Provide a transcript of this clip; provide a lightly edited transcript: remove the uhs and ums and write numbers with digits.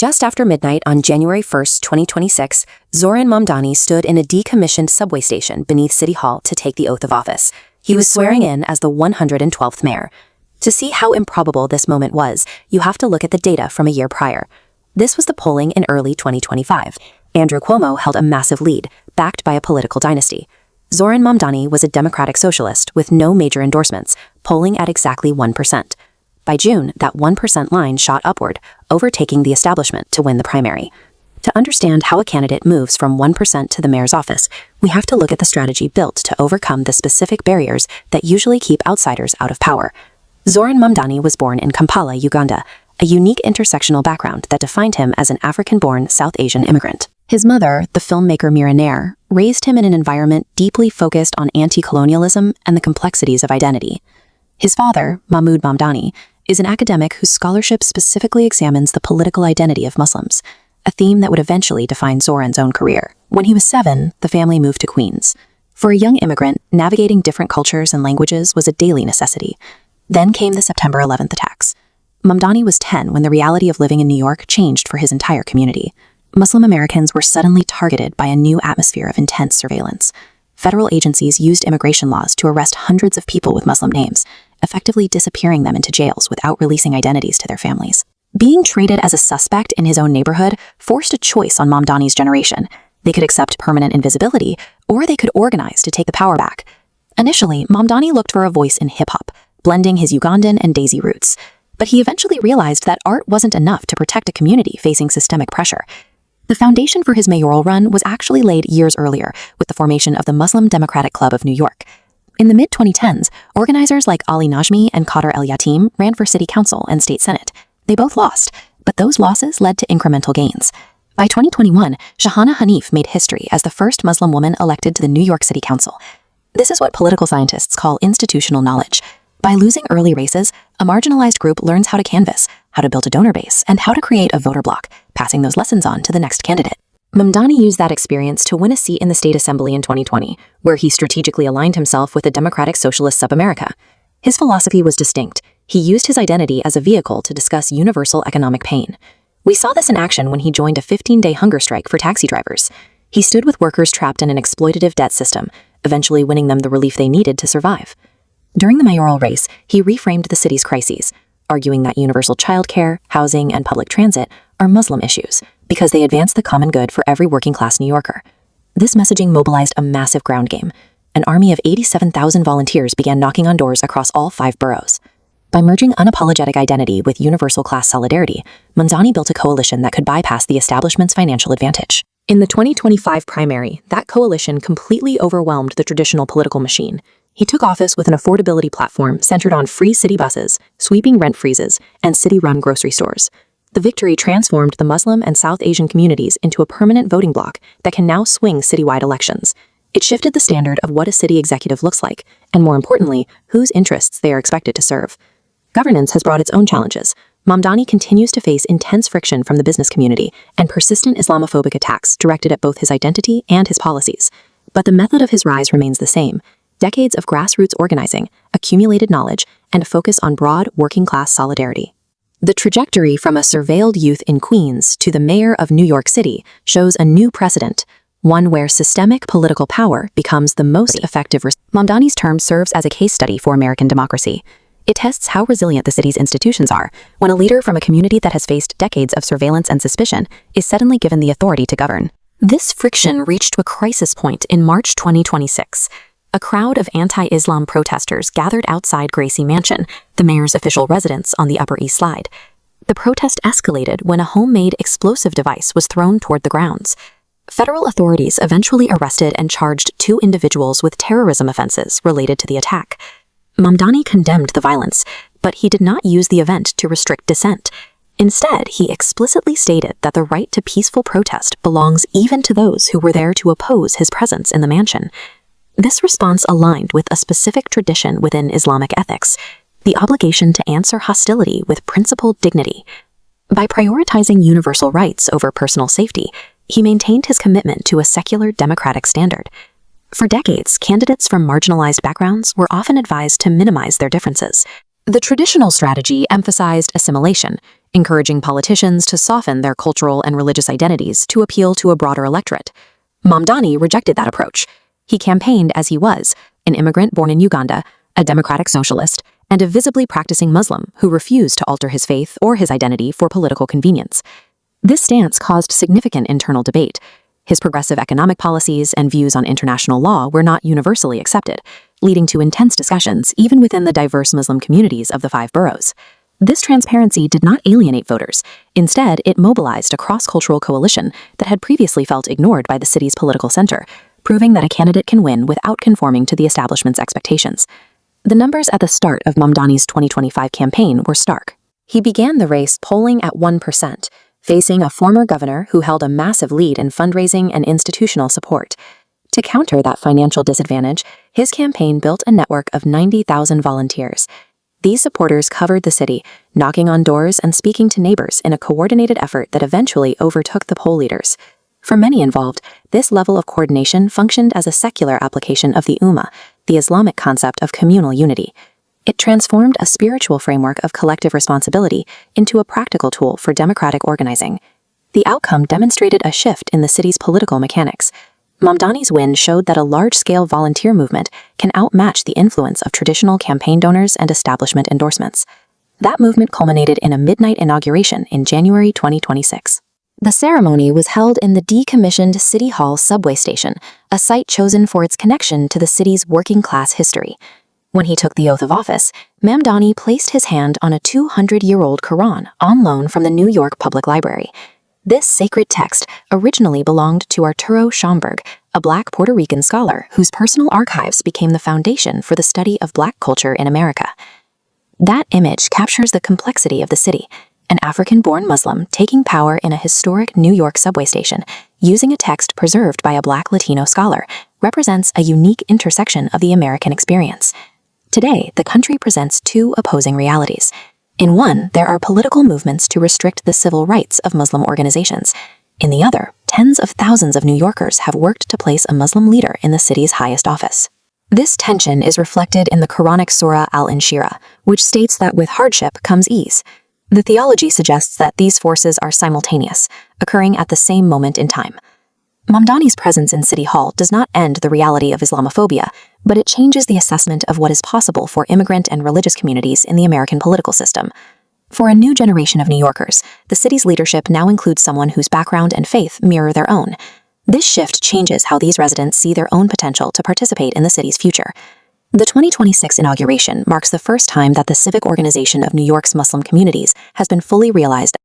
Just after midnight on January 1st, 2026, Zohran Mamdani stood in a decommissioned subway station beneath City Hall to take the oath of office. He was swearing in as the 112th mayor. To see how improbable this moment was, you have to look at the data from a year prior. This was the polling in early 2025. Andrew Cuomo held a massive lead, backed by a political dynasty. Zohran Mamdani was a Democratic socialist with no major endorsements, polling at exactly 1%. By June, that 1% line shot upward, overtaking the establishment to win the primary. To understand how a candidate moves from 1% to the mayor's office, we have to look at the strategy built to overcome the specific barriers that usually keep outsiders out of power. Zohran Mamdani was born in Kampala, Uganda, a unique intersectional background that defined him as an African-born South Asian immigrant. His mother, the filmmaker Mira Nair, raised him in an environment deeply focused on anti-colonialism and the complexities of identity. His father, Mahmoud Mamdani, is an academic whose scholarship specifically examines the political identity of Muslims, a theme that would eventually define Zohran's own career. When he was 7, the family moved to Queens. For a young immigrant, navigating different cultures and languages was a daily necessity. Then came the September 11th attacks. Mamdani was 10 when the reality of living in New York changed for his entire community. Muslim Americans were suddenly targeted by a new atmosphere of intense surveillance. Federal agencies used immigration laws to arrest hundreds of people with Muslim names, effectively disappearing them into jails without releasing identities to their families. Being treated as a suspect in his own neighborhood forced a choice on Mamdani's generation. They could accept permanent invisibility, or they could organize to take the power back. Initially, Mamdani looked for a voice in hip-hop, blending his Ugandan and Desi roots. But he eventually realized that art wasn't enough to protect a community facing systemic pressure. The foundation for his mayoral run was actually laid years earlier with the formation of the Muslim Democratic Club of New York. In the mid-2010s, organizers like Ali Najmi and Qadr El-Yatim ran for city council and state senate. They both lost, but those losses led to incremental gains. By 2021, Shahana Hanif made history as the first Muslim woman elected to the New York City Council. This is what political scientists call institutional knowledge. By losing early races, a marginalized group learns how to canvass, how to build a donor base, and how to create a voter bloc, passing those lessons on to the next candidate. Mamdani used that experience to win a seat in the state assembly in 2020, where he strategically aligned himself with the Democratic Socialist Sub-America. His philosophy was distinct. He used his identity as a vehicle to discuss universal economic pain. We saw this in action when he joined a 15-day hunger strike for taxi drivers. He stood with workers trapped in an exploitative debt system, eventually winning them the relief they needed to survive. During the mayoral race, he reframed the city's crises, arguing that universal childcare, housing, and public transit are Muslim issues because they advance the common good for every working-class New Yorker. This messaging mobilized a massive ground game. An army of 87,000 volunteers began knocking on doors across all 5 boroughs. By merging unapologetic identity with universal class solidarity, Mamdani built a coalition that could bypass the establishment's financial advantage. In the 2025 primary, that coalition completely overwhelmed the traditional political machine. He took office with an affordability platform centered on free city buses, sweeping rent freezes, and city-run grocery stores. The victory transformed the Muslim and South Asian communities into a permanent voting bloc that can now swing citywide elections. It shifted the standard of what a city executive looks like, and more importantly, whose interests they are expected to serve. Governance has brought its own challenges. Mamdani continues to face intense friction from the business community and persistent Islamophobic attacks directed at both his identity and his policies. But the method of his rise remains the same. Decades of grassroots organizing, accumulated knowledge, and a focus on broad working-class solidarity. The trajectory from a surveilled youth in Queens to the mayor of New York City shows a new precedent, one where systemic political power becomes the most effective. Mamdani's term serves as a case study for American democracy. It tests how resilient the city's institutions are when a leader from a community that has faced decades of surveillance and suspicion is suddenly given the authority to govern. This friction reached a crisis point in March 2026. A crowd of anti-Islam protesters gathered outside Gracie Mansion, the mayor's official residence on the Upper East Side. The protest escalated when a homemade explosive device was thrown toward the grounds. Federal authorities eventually arrested and charged 2 individuals with terrorism offenses related to the attack. Mamdani condemned the violence, but he did not use the event to restrict dissent. Instead, he explicitly stated that the right to peaceful protest belongs even to those who were there to oppose his presence in the mansion. This response aligned with a specific tradition within Islamic ethics, the obligation to answer hostility with principled dignity. By prioritizing universal rights over personal safety, he maintained his commitment to a secular democratic standard. For decades, candidates from marginalized backgrounds were often advised to minimize their differences. The traditional strategy emphasized assimilation, encouraging politicians to soften their cultural and religious identities to appeal to a broader electorate. Mamdani rejected that approach. He campaigned as he was, an immigrant born in Uganda, a democratic socialist, and a visibly practicing Muslim who refused to alter his faith or his identity for political convenience. This stance caused significant internal debate. His progressive economic policies and views on international law were not universally accepted, leading to intense discussions even within the diverse Muslim communities of the 5 boroughs. This transparency did not alienate voters. Instead, it mobilized a cross-cultural coalition that had previously felt ignored by the city's political center, proving that a candidate can win without conforming to the establishment's expectations. The numbers at the start of Mamdani's 2025 campaign were stark. He began the race polling at 1%, facing a former governor who held a massive lead in fundraising and institutional support. To counter that financial disadvantage, his campaign built a network of 90,000 volunteers. These supporters covered the city, knocking on doors and speaking to neighbors in a coordinated effort that eventually overtook the poll leaders. For many involved, this level of coordination functioned as a secular application of the Ummah, the Islamic concept of communal unity. It transformed a spiritual framework of collective responsibility into a practical tool for democratic organizing. The outcome demonstrated a shift in the city's political mechanics. Mamdani's win showed that a large-scale volunteer movement can outmatch the influence of traditional campaign donors and establishment endorsements. That movement culminated in a midnight inauguration in January 2026. The ceremony was held in the decommissioned City Hall subway station, a site chosen for its connection to the city's working-class history. When he took the oath of office, Mamdani placed his hand on a 200-year-old Quran on loan from the New York Public Library. This sacred text originally belonged to Arturo Schomburg, a Black Puerto Rican scholar whose personal archives became the foundation for the study of Black culture in America. That image captures the complexity of the city. An African-born Muslim taking power in a historic New York subway station, using a text preserved by a Black Latino scholar, represents a unique intersection of the American experience. Today, the country presents 2 opposing realities. In one, there are political movements to restrict the civil rights of Muslim organizations. In the other, tens of thousands of New Yorkers have worked to place a Muslim leader in the city's highest office. This tension is reflected in the Quranic Surah Al-Inshirah, which states that with hardship comes ease. The theology suggests that these forces are simultaneous, occurring at the same moment in time. Mamdani's presence in City Hall does not end the reality of Islamophobia, but it changes the assessment of what is possible for immigrant and religious communities in the American political system. For a new generation of New Yorkers, the city's leadership now includes someone whose background and faith mirror their own. This shift changes how these residents see their own potential to participate in the city's future. The 2026 inauguration marks the first time that the civic organization of New York's Muslim communities has been fully realized